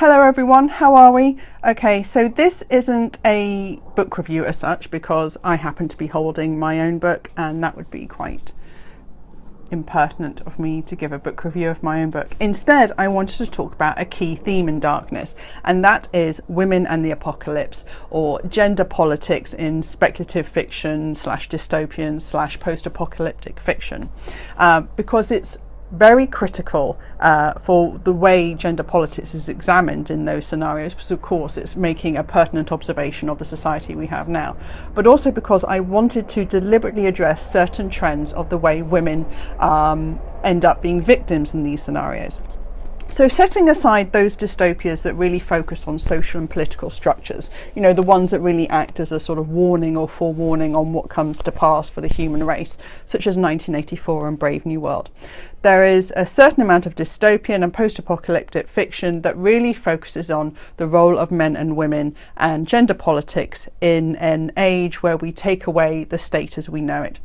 Hello everyone, how are we? Okay, so this isn't a book review as such because I happen to be holding my own book and that would be quite impertinent of me to give a book review of my own book. Instead, I wanted to talk about a key theme in Darkness, and that is women and the apocalypse, or gender politics in speculative fiction / dystopian / post-apocalyptic fiction, because it's very critical for the way gender politics is examined in those scenarios, because of course it's making a pertinent observation of the society we have now, but also because I wanted to deliberately address certain trends of the way women end up being victims in these scenarios. So setting aside those dystopias that really focus on social and political structures, you know, the ones that really act as a sort of warning or forewarning on what comes to pass for the human race, such as 1984 and Brave New World. There is a certain amount of dystopian and post-apocalyptic fiction that really focuses on the role of men and women and gender politics in an age where we take away the state as we know it.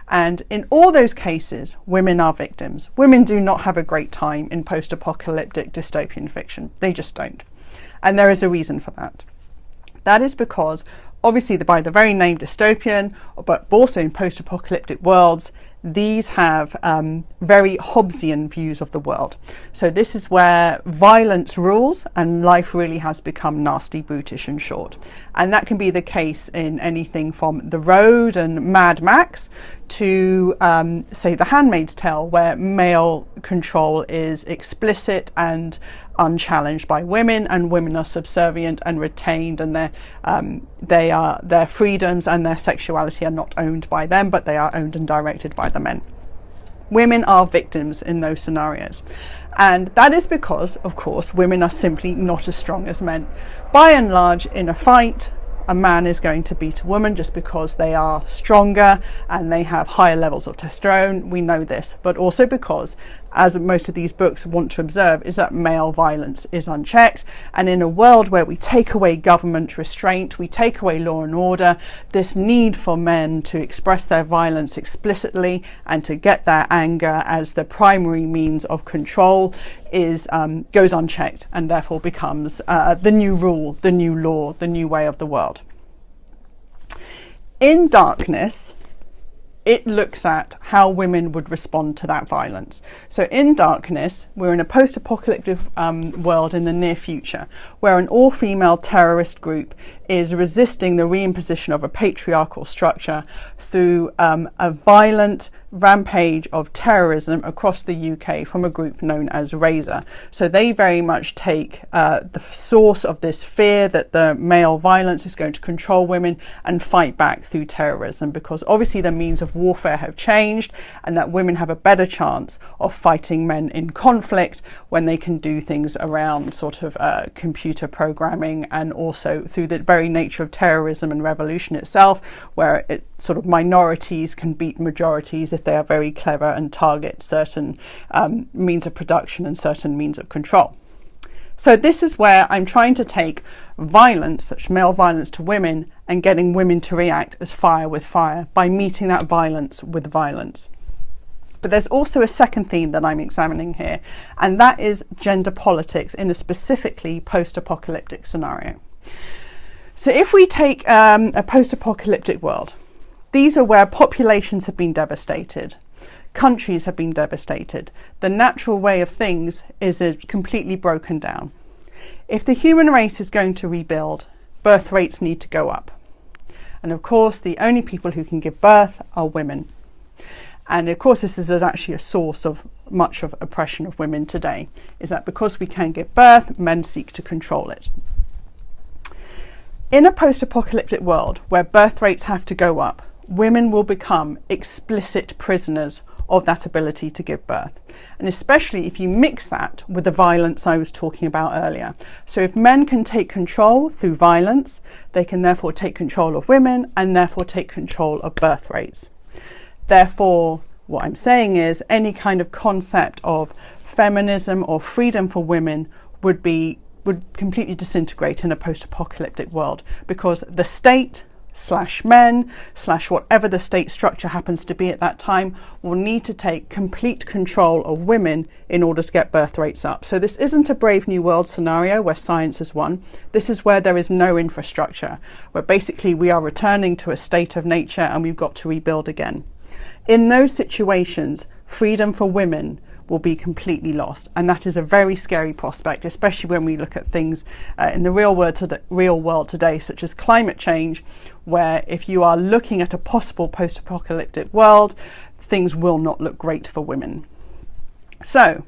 And in all those cases, women are victims. Women do not have a great time in post-apocalyptic dystopian fiction. They just don't. And there is a reason for that. That is because, obviously, by the very name dystopian, but also in post-apocalyptic worlds, these have very Hobbesian views of the world. So this is where violence rules and life really has become nasty, brutish and short. And that can be the case in anything from The Road and Mad Max to, say, The Handmaid's Tale, where male control is explicit and unchallenged by women, and women are subservient and retained, and their freedoms and their sexuality are not owned by them, but they are owned and directed by the men. Women are victims in those scenarios, and that is because, of course, women are simply not as strong as men. By and large, in a fight, a man is going to beat a woman just because they are stronger and they have higher levels of testosterone. We know this, but also because, as most of these books want to observe, is that male violence is unchecked. And in a world where we take away government restraint, we take away law and order, this need for men to express their violence explicitly and to get their anger as the primary means of control goes unchecked, and therefore becomes the new rule, the new law, the new way of the world. In Darkness, it looks at how women would respond to that violence. So in Darkness, we're in a post-apocalyptic world in the near future, where an all-female terrorist group is resisting the reimposition of a patriarchal structure through a violent rampage of terrorism across the UK from a group known as Razor. So they very much take the source of this fear that the male violence is going to control women and fight back through terrorism, because obviously the means of warfare have changed, and that women have a better chance of fighting men in conflict when they can do things around sort of computer programming, and also through the very nature of terrorism and revolution itself, where sort of minorities can beat majorities if they are very clever and target certain means of production and certain means of control. So this is where I'm trying to take violence, such male violence to women, and getting women to react as fire with fire by meeting that violence with violence. But there's also a second theme that I'm examining here, and that is gender politics in a specifically post-apocalyptic scenario. So if we take a post-apocalyptic world, these are where populations have been devastated, countries have been devastated. The natural way of things is completely broken down. If the human race is going to rebuild, birth rates need to go up. And of course, the only people who can give birth are women. And of course, this is actually a source of much of oppression of women today, is that because we can give birth, men seek to control it. In a post-apocalyptic world where birth rates have to go up, women will become explicit prisoners of that ability to give birth. And especially if you mix that with the violence I was talking about earlier. So if men can take control through violence, they can therefore take control of women and therefore take control of birth rates. Therefore, what I'm saying is any kind of concept of feminism or freedom for women would completely disintegrate in a post-apocalyptic world, because the state /men / whatever the state structure happens to be at that time will need to take complete control of women in order to get birth rates up. So this isn't a Brave New World scenario where science has won. This is where there is no infrastructure, where basically we are returning to a state of nature and we've got to rebuild again. In those situations, freedom for women will be completely lost, and that is a very scary prospect, especially when we look at things in the real world today, such as climate change, where if you are looking at a possible post-apocalyptic world, things will not look great for women. So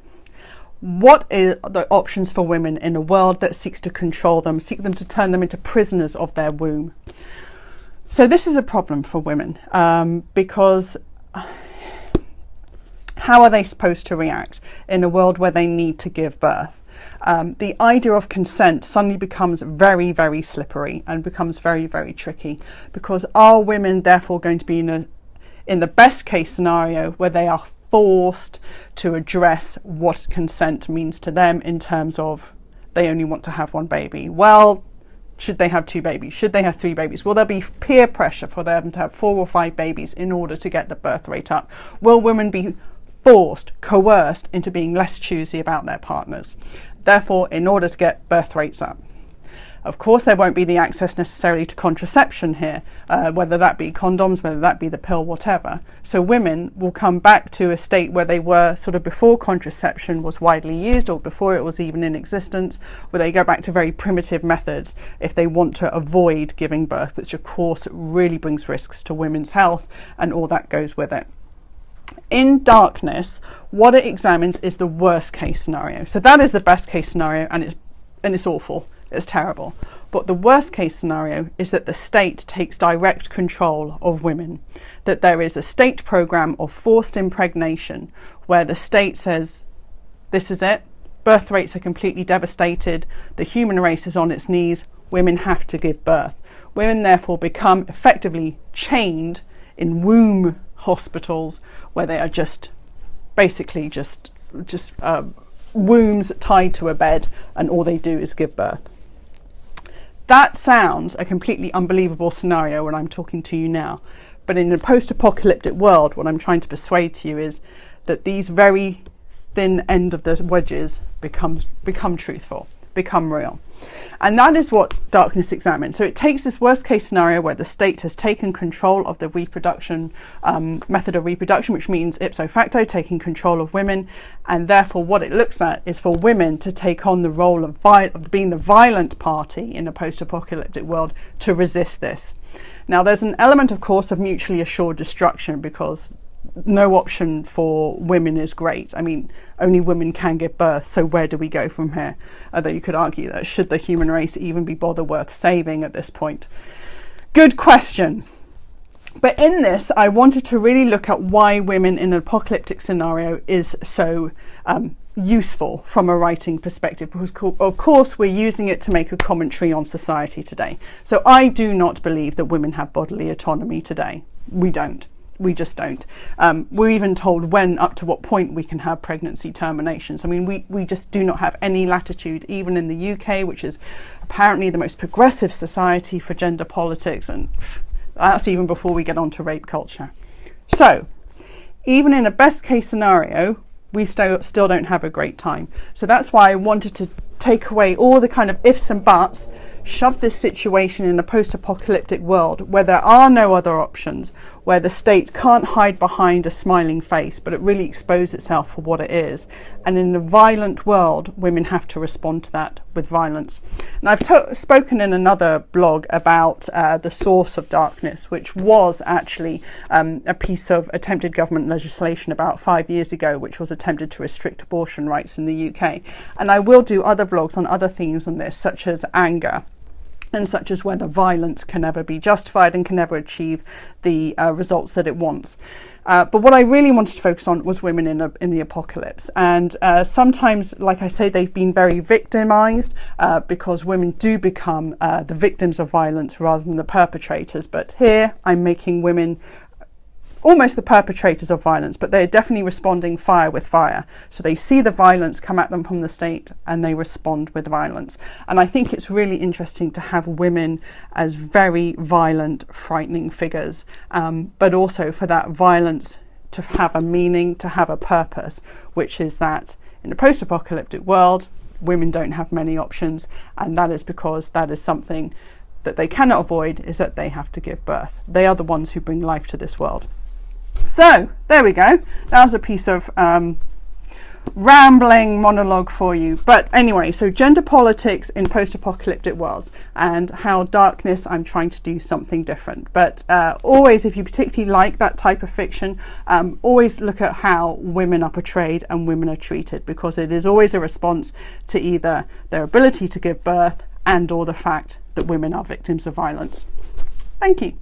what are the options for women in a world that seeks to control them, seek them to turn them into prisoners of their womb? So this is a problem for women, because how are they supposed to react in a world where they need to give birth? The idea of consent suddenly becomes very, very slippery and becomes very, very tricky, because are women therefore going to be in the best case scenario where they are forced to address what consent means to them in terms of they only want to have one baby? Well, should they have 2 babies? Should they have 3 babies? Will there be peer pressure for them to have 4 or 5 babies in order to get the birth rate up? Will women be forced, coerced into being less choosy about their partners, therefore in order to get birth rates up? Of course, there won't be the access necessarily to contraception here, whether that be condoms, whether that be the pill, whatever. So women will come back to a state where they were sort of before contraception was widely used, or before it was even in existence, where they go back to very primitive methods if they want to avoid giving birth, which of course really brings risks to women's health and all that goes with it. In Darkness, what it examines is the worst case scenario. So that is the best case scenario, and it's awful, it's terrible. But the worst case scenario is that the state takes direct control of women, that there is a state program of forced impregnation where the state says, this is it, birth rates are completely devastated, the human race is on its knees, women have to give birth. Women therefore become effectively chained in womb hospitals where they are just basically just wombs tied to a bed, and all they do is give birth. That sounds a completely unbelievable scenario when I'm talking to you now, but in a post-apocalyptic world, what I'm trying to persuade to you is that these very thin end of the wedges become truthful, become real. And that is what Darkness examines. So it takes this worst case scenario where the state has taken control of the reproduction, method of reproduction, which means ipso facto taking control of women, and therefore what it looks at is for women to take on the role of being the violent party in a post-apocalyptic world to resist this. Now there's an element, of course, of mutually assured destruction, because no option for women is great. I mean, only women can give birth, so where do we go from here? Although you could argue that should the human race even be bother worth saving at this point? Good question. But in this, I wanted to really look at why women in an apocalyptic scenario is so useful from a writing perspective, because of course we're using it to make a commentary on society today. So I do not believe that women have bodily autonomy today. We don't. We just don't. We're even told when, up to what point we can have pregnancy terminations. I mean, we just do not have any latitude, even in the UK, which is apparently the most progressive society for gender politics, and that's even before we get on to rape culture. So even in a best case scenario, we still don't have a great time. So that's why I wanted to take away all the kind of ifs and buts, shove this situation in a post-apocalyptic world where there are no other options, where the state can't hide behind a smiling face, but it really exposes itself for what it is. And in a violent world, women have to respond to that with violence. And I've spoken in another blog about the source of Darkness, which was actually a piece of attempted government legislation about 5 years ago, which was attempted to restrict abortion rights in the UK. And I will do other vlogs on other themes on this, such as anger, and such as whether violence can never be justified and can never achieve the results that it wants. But what I really wanted to focus on was women in the apocalypse. And sometimes, like I say, they've been very victimized because women do become the victims of violence rather than the perpetrators. But here I'm making women almost the perpetrators of violence, but they're definitely responding fire with fire. So they see the violence come at them from the state and they respond with violence. And I think it's really interesting to have women as very violent, frightening figures, but also for that violence to have a meaning, to have a purpose, which is that in a post-apocalyptic world, women don't have many options, and that is because that is something that they cannot avoid, is that they have to give birth. They are the ones who bring life to this world. So there we go. That was a piece of rambling monologue for you. But anyway, so gender politics in post-apocalyptic worlds, and how darkness, I'm trying to do something different. But always, if you particularly like that type of fiction, always look at how women are portrayed and women are treated, because it is always a response to either their ability to give birth and or the fact that women are victims of violence. Thank you.